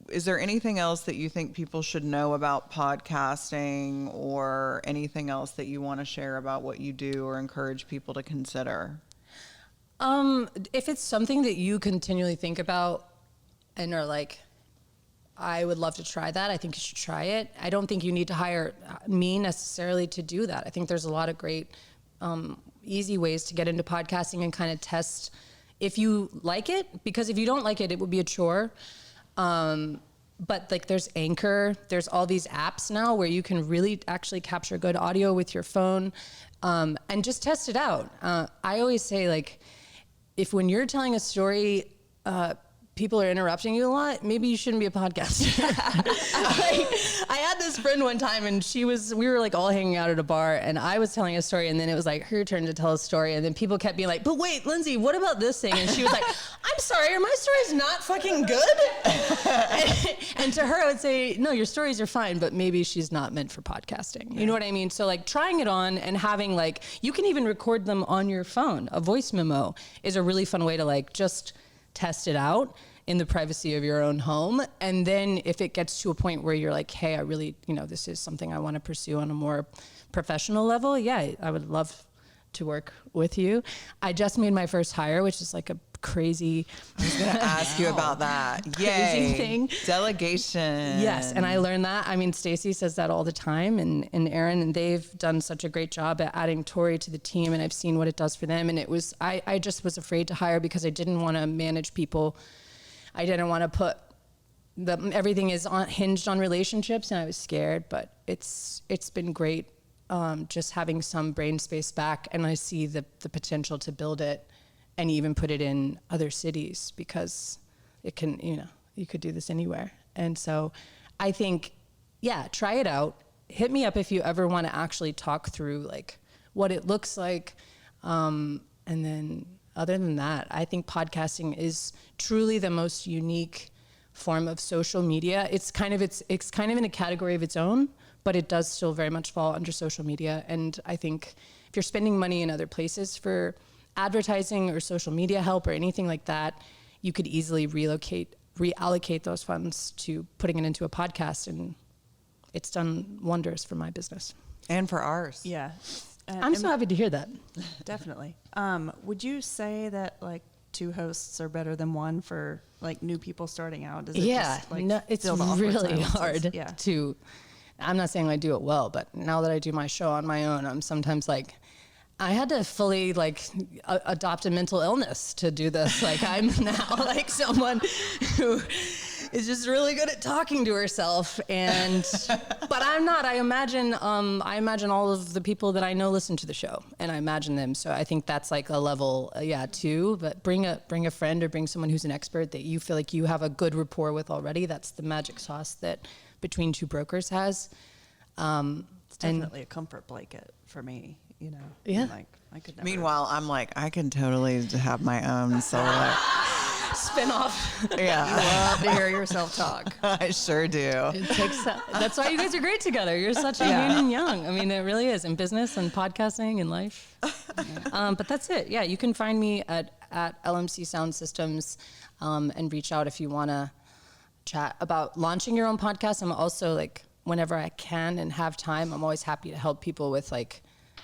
is there anything else that you think people should know about podcasting or anything else that you want to share about what you do or encourage people to consider? If it's something that you continually think about and are like, I would love to try that, I think you should try it. I don't think you need to hire me necessarily to do that. I think there's a lot of great, easy ways to get into podcasting and kind of test if you like it, because if you don't like it, it would be a chore. But like there's Anchor, there's all these apps now where you can really actually capture good audio with your phone, and just test it out. I always say like, if when you're telling a story, people are interrupting you a lot, maybe you shouldn't be a podcaster. I had this friend one time and we were like all hanging out at a bar and I was telling a story and then it was like her turn to tell a story and then people kept being like, but wait, Lindsay, what about this thing? And she was like, I'm sorry, are my stories not fucking good? and to her, I would say, no, your stories are fine, but maybe she's not meant for podcasting. You know what I mean? So like trying it on and having like, you can even record them on your phone. A voice memo is a really fun way to like just test it out in the privacy of your own home. And then if it gets to a point where you're like, hey, I really, this is something I want to pursue on a more professional level. Yeah, I would love to work with you. I just made my first hire, which is like a crazy, I was going to ask you about that. Crazy Yay. thing. Delegation. Yes. And I learned that. I mean, Stacy says that all the time and Aaron, and they've done such a great job at adding Tori to the team. And I've seen what it does for them. And it was, I just was afraid to hire because I didn't want to manage people. I didn't want to put everything is hinged on relationships, and I was scared, but it's been great just having some brain space back, and I see the potential to build it and even put it in other cities because it can, you could do this anywhere. And so I think, yeah, try it out. Hit me up if you ever want to actually talk through like what it looks like, and then other than that, I think podcasting is truly the most unique form of social media. It's kind of in a category of its own, but it does still very much fall under social media. And I think if you're spending money in other places for advertising or social media help or anything like that, you could easily reallocate those funds to putting it into a podcast. And it's done wonders for my business. And for ours. Yeah. I'm so happy to hear that. Definitely. Would you say that like two hosts are better than one for like new people starting out? Does it just, like, no, it's fill the awkward really silences? hard to, I'm not saying I do it well, but now that I do my show on my own, I'm sometimes like, I had to fully like adopt a mental illness to do this. Like I'm now like someone who is just really good at talking to herself. And but I'm not. I imagine all of the people that I know listen to the show, and I imagine them. So I think that's like a level, too. But bring a friend or bring someone who's an expert that you feel like you have a good rapport with already. That's the magic sauce that Between Two Brokers has. It's definitely a comfort blanket for me, Yeah. Like I could never. Meanwhile, I'm like, I can totally have my own solo. Spin off. Yeah. Love to hear yourself talk. I sure do. It takes that's why you guys are great together. You're such a yin and yang. I mean, it really is in business and podcasting and life. But that's it. Yeah, you can find me at LMC Sound Systems and reach out if you want to chat about launching your own podcast. I'm also like, whenever I can and have time, I'm always happy to help people with like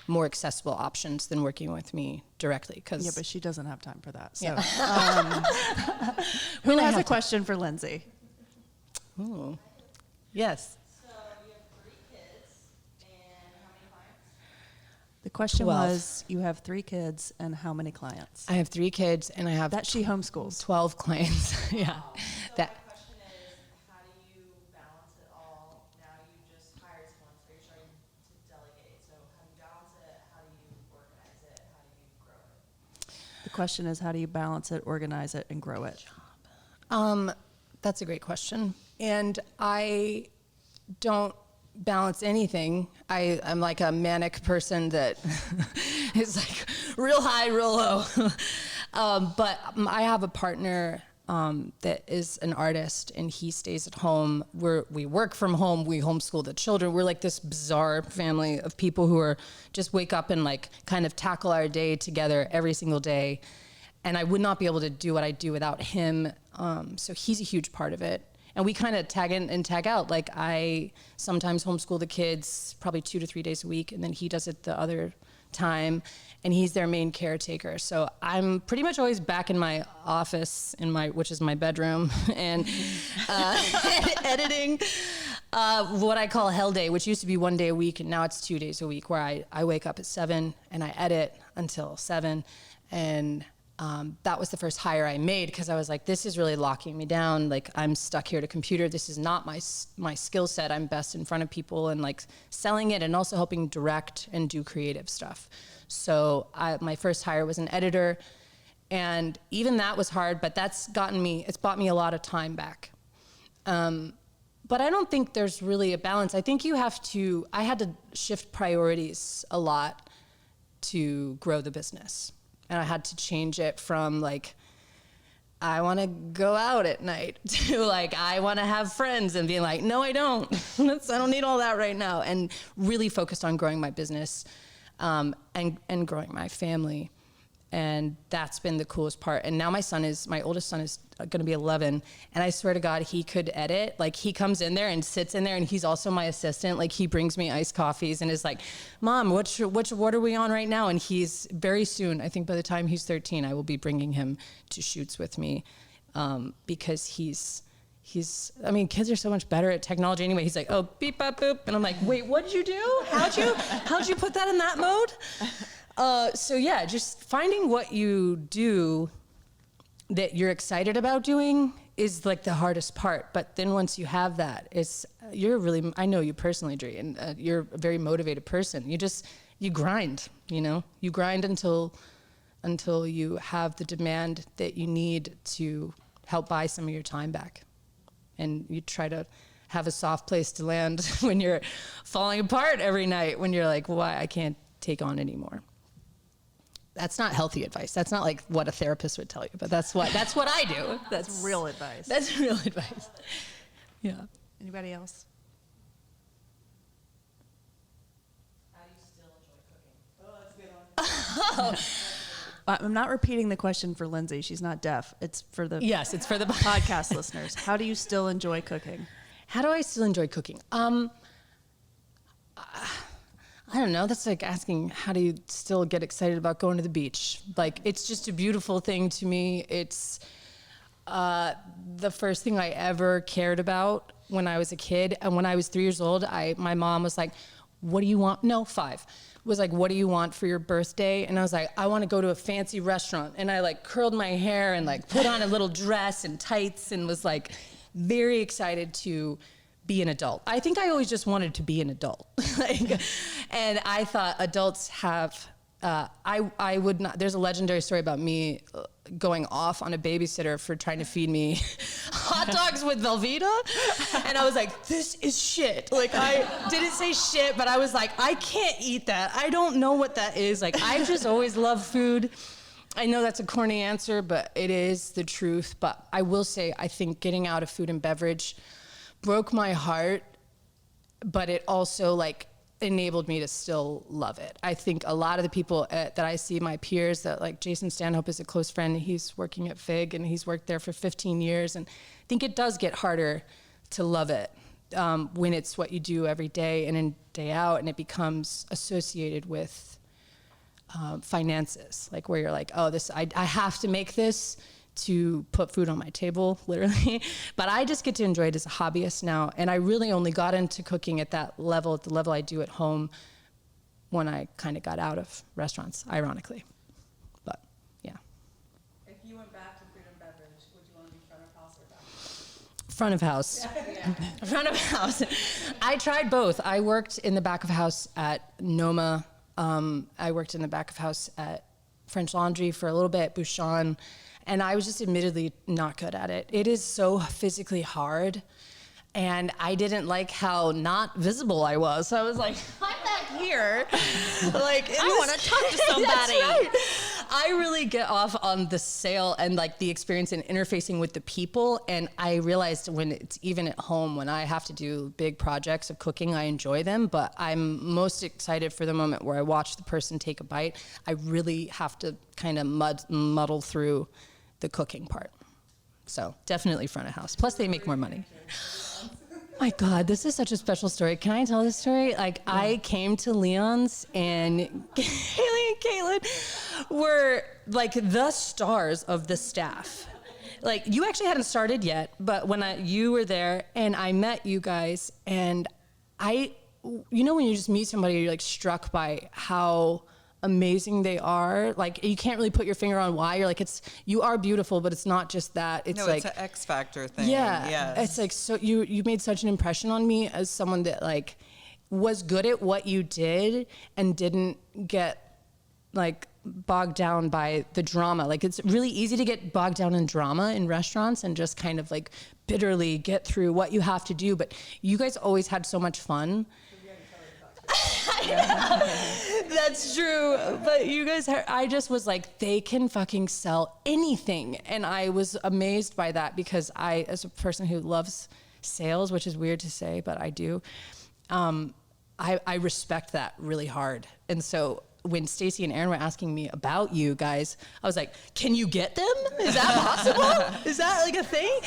more accessible options than working with me directly. Yeah, but she doesn't have time for that. So, When who I has have a question for Lindsay? Ooh. Yes. So you have 3 kids, and how many clients? The question 12. was, you have 3 kids and how many clients? I have 3 kids and I have That she homeschools. 12 clients. Yeah. So That my question is, how do you balance it all? Now you just hired someone, so you're starting to delegate. So how do you balance it? How do you organize it? How do you grow it? The question is, how do you balance it, organize it, and grow it? That's a great question. And I don't balance anything. I'm like a manic person that is like real high, real low. But I have a partner that is an artist, and he stays at home. We work from home. We homeschool the children. We're like this bizarre family of people who are just wake up and like kind of tackle our day together every single day. And I would not be able to do what I do without him. So he's a huge part of it. And we kind of tag in and tag out. Like I sometimes homeschool the kids probably 2 to 3 days a week, and then he does it the other time, and he's their main caretaker. So I'm pretty much always back in my office, which is my bedroom, and editing what I call Hell Day, which used to be 1 day a week, and now it's 2 days a week, where I wake up at 7 and I edit until 7, and that was the first hire I made, because I was like, this is really locking me down. Like, I'm stuck here at a computer. This is not my skill set. I'm best in front of people and like selling it, and also helping direct and do creative stuff. So my first hire was an editor, and even that was hard, but it's bought me a lot of time back. But I don't think there's really a balance. I think I had to shift priorities a lot to grow the business. And I had to change it from like, I want to go out at night to like, I want to have friends, and being like, no, I don't. I don't need all that right now. And really focused on growing my business and growing my family. And that's been the coolest part. And now my oldest son is going to be 11. And I swear to God, he could edit. Like, he comes in there and sits in there, and he's also my assistant. Like, he brings me iced coffees and is like, Mom, what are we on right now? And he's very soon, I think by the time he's 13, I will be bringing him to shoots with me, because kids are so much better at technology anyway. He's like, oh, beep, bop, boop. And I'm like, wait, what did you do? How'd you put that in that mode? So yeah, just finding what you do that you're excited about doing is like the hardest part. But then once you have that, I know you personally, Dre, and you're a very motivated person. You grind, you grind until you have the demand that you need to help buy some of your time back. And you try to have a soft place to land when you're falling apart every night, when you're like, why, I can't take on anymore. That's not healthy advice. That's not like what a therapist would tell you, but that's what I do. That's real advice. That's real advice. Yeah. Anybody else? How do you still enjoy cooking? Oh, that's a good one. I'm not repeating the question for Lindsay. She's not deaf. It's for the Yes, it's for the podcast listeners. How do you still enjoy cooking? How do I still enjoy cooking? I don't know. That's like asking, how do you still get excited about going to the beach? Like, it's just a beautiful thing to me. It's the first thing I ever cared about when I was a kid. And when I was 3 years old, my mom was like, what do you want? No, 5. Was like, what do you want for your birthday? And I was like, I want to go to a fancy restaurant. And I like curled my hair and like put on a little dress and tights and was like very excited to be an adult. I think I always just wanted to be an adult. And I thought adults have, I would not, there's a legendary story about me going off on a babysitter for trying to feed me hot dogs with Velveeta. And I was like, this is shit. Like, I didn't say shit, but I was like, I can't eat that. I don't know what that is. Like, I just always loved food. I know that's a corny answer, but it is the truth. But I will say, I think getting out of food and beverage broke my heart, but it also like enabled me to still love it. I think a lot of the people that I see, my peers, that like Jason Stanhope is a close friend. He's working at FIG and he's worked there for 15 years. And I think it does get harder to love it when it's what you do every day and in day out, and it becomes associated with finances, like where you're like, oh, this, I have to make this to put food on my table, literally. But I just get to enjoy it as a hobbyist now. And I really only got into cooking at that level, at the level I do at home, when I kind of got out of restaurants, ironically. But yeah. If you went back to food and beverage, would you want to be front of house or back? Front of house. Front of house. I tried both. I worked in the back of house at Noma. I worked in the back of house at French Laundry for a little bit, Bouchon. And I was just admittedly not good at it. It is so physically hard. And I didn't like how not visible I was. So I was like, I'm back here. Like, I want to talk to somebody. That's right. I really get off on the sale and like the experience and interfacing with the people. And I realized when it's even at home, when I have to do big projects of cooking, I enjoy them. But I'm most excited for the moment where I watch the person take a bite. I really have to kind of muddle through the cooking part. So definitely front of house. Plus they make more money. My God, this is such a special story. Can I tell this story? Like, yeah. I came to Leon's and Haley and Caitlin were like the stars of the staff. Like, you actually hadn't started yet, but when you were there and I met you guys, and you know when you just meet somebody, you're like struck by how amazing they are. Like, you can't really put your finger on why. You're like, you are beautiful, but it's not just that. It's like, it's an X factor thing. Yeah. Yes. It's like, so you made such an impression on me as someone that like was good at what you did and didn't get like bogged down by the drama. Like, it's really easy to get bogged down in drama in restaurants and just kind of like bitterly get through what you have to do. But you guys always had so much fun. That's true. But you guys, I just was like, they can fucking sell anything. And I was amazed by that because I, as a person who loves sales, which is weird to say, but I do, I respect that really hard. And so when Stacy and Aaron were asking me about you guys, I was like, can you get them? Is that possible? Is that like a thing?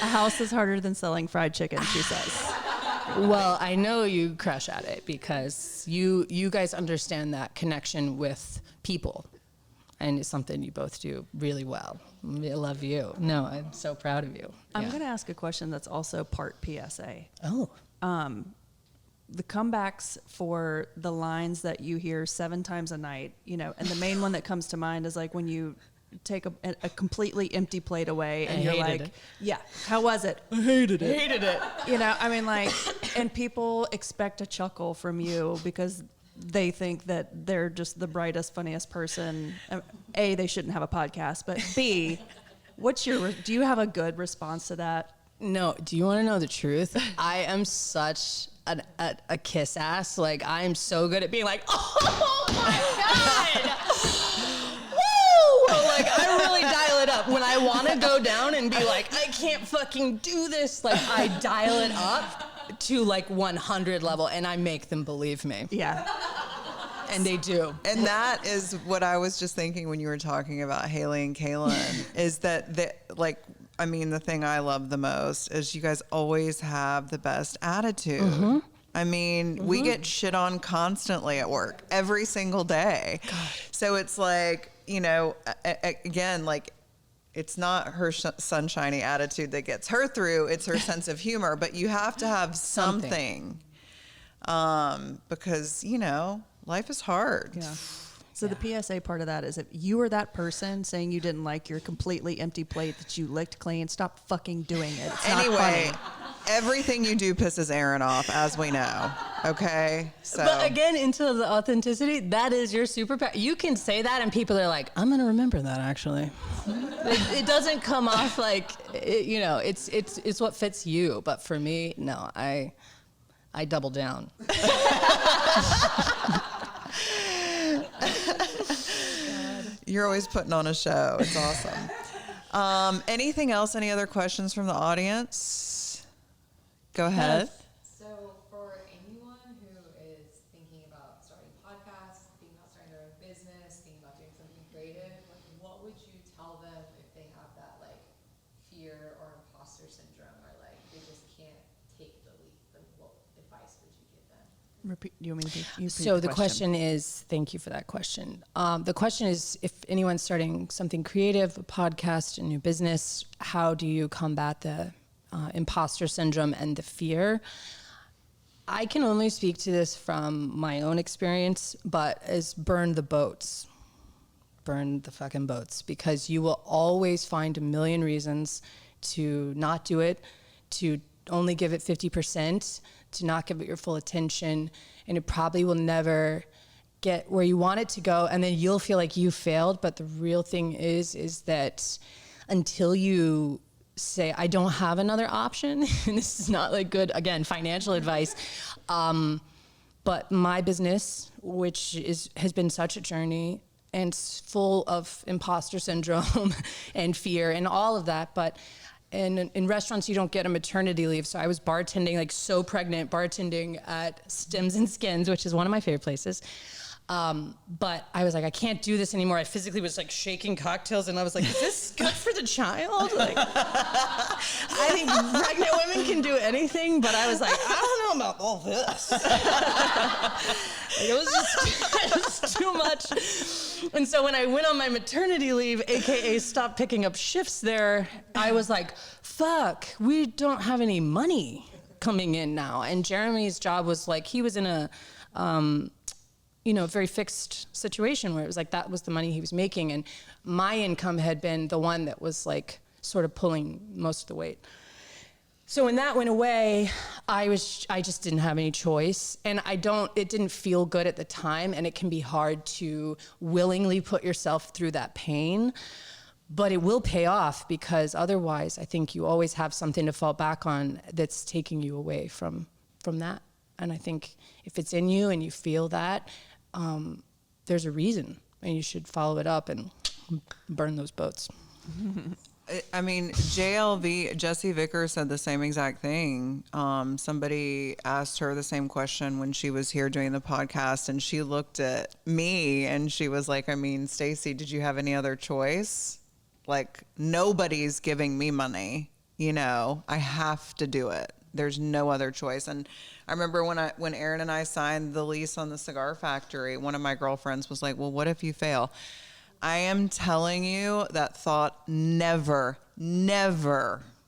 A house is harder than selling fried chicken, she says. Well, I know you crush at it because you guys understand that connection with people, and it's something you both do really well. I love you. No, I'm so proud of you. I'm going to ask a question that's also part PSA. Oh. The comebacks for the lines that you hear 7 times a night, you know, and the main one that comes to mind is like when you take a completely empty plate away and you're like, yeah, how was it? I hated it. Hated it. You know, I mean, like, and people expect a chuckle from you because they think that they're just the brightest, funniest person. A, they shouldn't have a podcast, but B, do you have a good response to that? No. Do you want to know the truth? I am such a kiss ass. Like, I am so good at being like, oh my God. Like, I really dial it up. When I want to go down and be like, I can't fucking do this, like, I dial it up to like 100 level and I make them believe me. Yeah. And they do. And that is what I was just thinking when you were talking about Haley and Kaylin, is that the thing I love the most is you guys always have the best attitude. Mm-hmm. I mean, we get shit on constantly at work every single day. God. So it's like, you know, again, like, it's not her sunshiny attitude that gets her through. It's her sense of humor. But you have to have something because, you know, life is hard. Yeah. So the PSA part of that is if you were that person saying you didn't like your completely empty plate that you licked clean, stop fucking doing it. It's not funny. Everything you do pisses Aaron off, as we know. Okay? So. But again, into the authenticity, that is your superpower. You can say that and people are like, I'm going to remember that actually. It doesn't come off like, it's what fits you. But for me, no, I double down. You're always putting on a show. It's awesome. Anything else? Any other questions from the audience? Go ahead. So for anyone who is thinking about starting podcasts, thinking about starting their own business, thinking about doing something creative, like what would you tell them if they have that like fear or imposter syndrome, or like they just can't take the leap? Like what advice would you give them? Repeat, you want me to repeat So the question is, thank you for that question. The question is, if anyone's starting something creative, a podcast, a new business, how do you combat the imposter syndrome and the fear? I can only speak to this from my own experience, but is burn the boats. Burn the fucking boats, because you will always find a million reasons to not do it, to only give it 50%, to not give it your full attention, and it probably will never get where you want it to go, and then you'll feel like you failed. But the real thing is that until you say, I don't have another option, and this is not like good, again, financial advice, but my business, which has been such a journey and full of imposter syndrome and fear and all of that, but in restaurants, you don't get a maternity leave. So I was bartending, like so pregnant, bartending at Stems and Skins, which is one of my favorite places. But I was like, I can't do this anymore. I physically was like shaking cocktails, and I was like, is this good for the child? Like, I think pregnant women can do anything, but I was like, I don't know about all this. Like, it was just too much. And so when I went on my maternity leave, AKA stopped picking up shifts there, I was like, fuck, we don't have any money coming in now. And Jeremy's job was like, he was in a, very fixed situation where it was like that was the money he was making, and my income had been the one that was like sort of pulling most of the weight. So when that went away, I just didn't have any choice, and it didn't feel good at the time, and it can be hard to willingly put yourself through that pain, but it will pay off, because otherwise I think you always have something to fall back on that's taking you away from that. And I think if it's in you and you feel that, there's a reason, and you should follow it up and burn those boats. I mean, JLV, Jessie Vickers said the same exact thing. Somebody asked her the same question when she was here doing the podcast, and she looked at me and she was like, I mean, Stacy, did you have any other choice? Like, nobody's giving me money, I have to do it. There's no other choice. And I remember when Aaron and I signed the lease on the cigar factory, one of my girlfriends was like, well, what if you fail? I am telling you, that thought never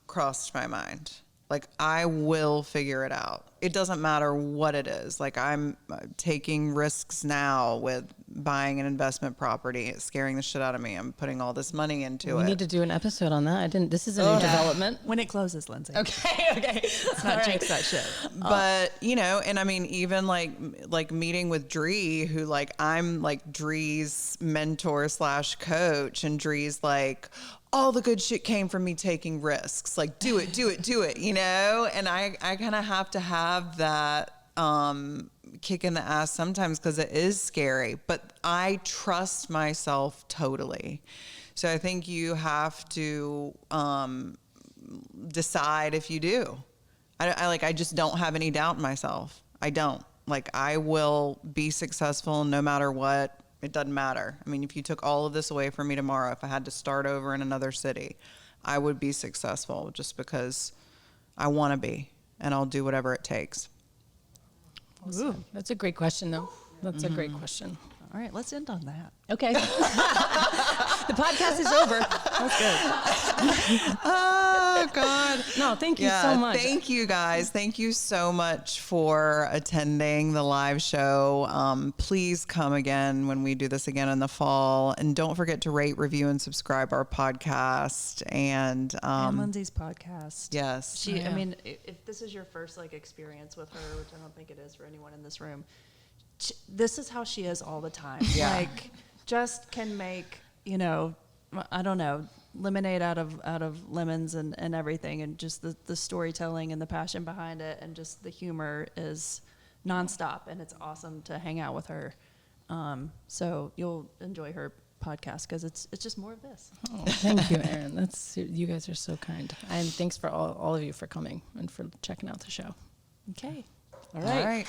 crossed my mind. Like, I will figure it out. It doesn't matter what it is. Like, I'm taking risks now with buying an investment property. It's scaring the shit out of me. I'm putting all this money into it. We need to do an episode on that. This is a new development. When it closes, Lindsay. Okay. Let's not jinx that shit. But, and I mean, even like meeting with Dree, who like, I'm like Dree's mentor / coach, and Dree's like, all the good shit came from me taking risks. Like, do it. And I kind of have to have that kick in the ass sometimes, because it is scary. But I trust myself totally. So I think you have to decide if you do. I just don't have any doubt in myself. I don't. Like, I will be successful no matter what. It doesn't matter. I mean, if you took all of this away from me tomorrow, if I had to start over in another city, I would be successful, just because I want to be, and I'll do whatever it takes. Ooh, that's a great question, though. That's a great question. All right, let's end on that. Okay. The podcast is over. That's good. Oh God. No, thank you so much. Thank you guys. Thank you so much for attending the live show. Please come again when we do this again in the fall. And don't forget to rate, review, and subscribe our podcast. And Lindsay's podcast. yes. She, I mean, if this is your first like experience with her, which I don't think it is for anyone in this room, this is how she is all the time. Yeah. Like, just can make, you know, I don't know, lemonade out of lemons and everything, and just the storytelling and the passion behind it, and just the humor is nonstop, and it's awesome to hang out with her. So you'll enjoy her podcast because it's just more of this. Oh, thank you, Erin. You guys are so kind, and thanks for all of you for coming and for checking out the show. Okay. All right. All right.